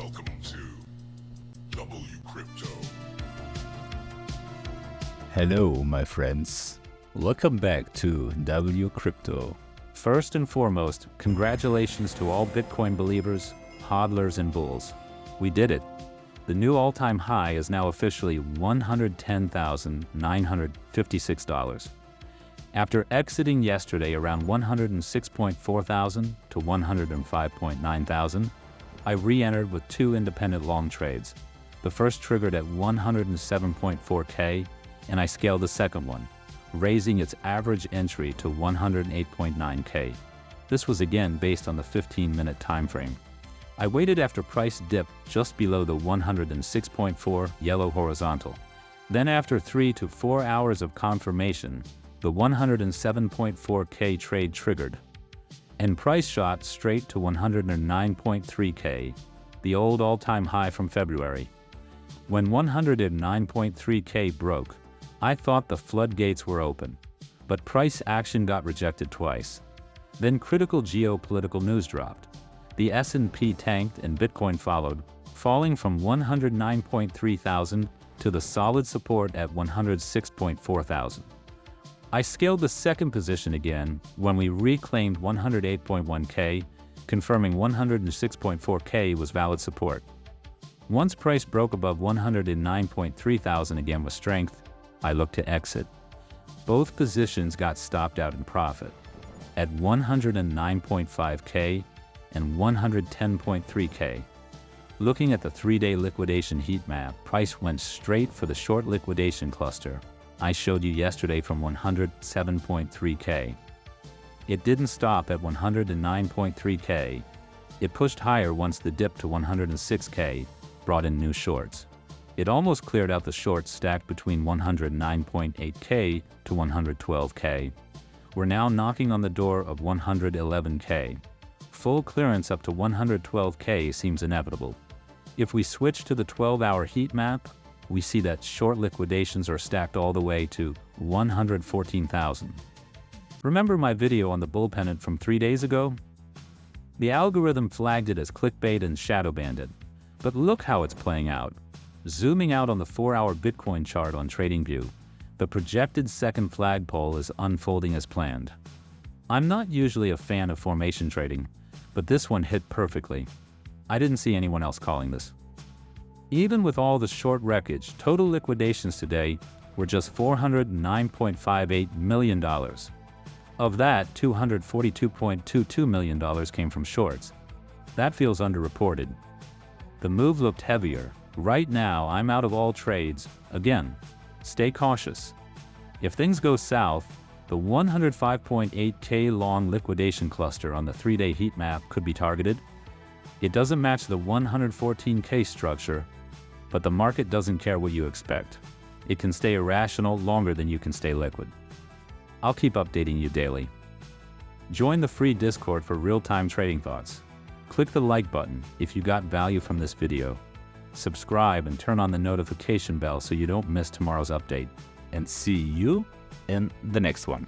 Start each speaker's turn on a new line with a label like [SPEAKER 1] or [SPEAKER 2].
[SPEAKER 1] Welcome to WCrypto.
[SPEAKER 2] Hello, my friends. Welcome back to WCrypto. First and foremost, congratulations to all Bitcoin believers, hodlers, and bulls. We did it. The new all-time high is now officially $110,956. After exiting yesterday around 106.4 thousand to 105.9 thousand, I re-entered with two independent long trades. The first triggered at 107.4K, and I scaled the second one, raising its average entry to 108.9K. This was again based on the 15-minute time frame. I waited after price dipped just below the 106.4 yellow horizontal. Then after 3 to 4 hours of confirmation, the 107.4K trade triggered, and price shot straight to 109.3K, the old all-time high from February. When 109.3K broke, I thought the floodgates were open, but price action got rejected twice. Then critical geopolitical news dropped. The S&P tanked and Bitcoin followed, falling from 109.3 thousand to the solid support at 106.4 thousand. I scaled the second position again when we reclaimed 108.1K, confirming 106.4K was valid support. Once price broke above 109.3 thousand again with strength, I looked to exit. Both positions got stopped out in profit at 109.5K and 110.3K. Looking at the 3-day liquidation heat map, price went straight for the short liquidation cluster I showed you yesterday from 107.3K. It didn't stop at 109.3K. It pushed higher once the dip to 106K brought in new shorts. It almost cleared out the shorts stacked between 109.8K to 112K. We're now knocking on the door of 111K. Full clearance up to 112K seems inevitable. If we switch to the 12-hour heat map, we see that short liquidations are stacked all the way to 114,000. Remember my video on the bull pennant from 3 days ago? The algorithm flagged it as clickbait and shadow banned it. But look how it's playing out. Zooming out on the 4-hour Bitcoin chart on TradingView, the projected second flagpole is unfolding as planned. I'm not usually a fan of formation trading, but this one hit perfectly. I didn't see anyone else calling this. Even with all the short wreckage, total liquidations today were just $409.58 million. Of that, $242.22 million came from shorts. That feels underreported. The move looked heavier. Right now, I'm out of all trades. Again, stay cautious. If things go south, the 105.8K long liquidation cluster on the 3-day heat map could be targeted. It doesn't match the 114K structure, but the market doesn't care what you expect. It can stay irrational longer than you can stay liquid. I'll keep updating you daily. Join the free Discord for real-time trading thoughts. Click the like button if you got value from this video. Subscribe and turn on the notification bell so you don't miss tomorrow's update. And see you in the next one.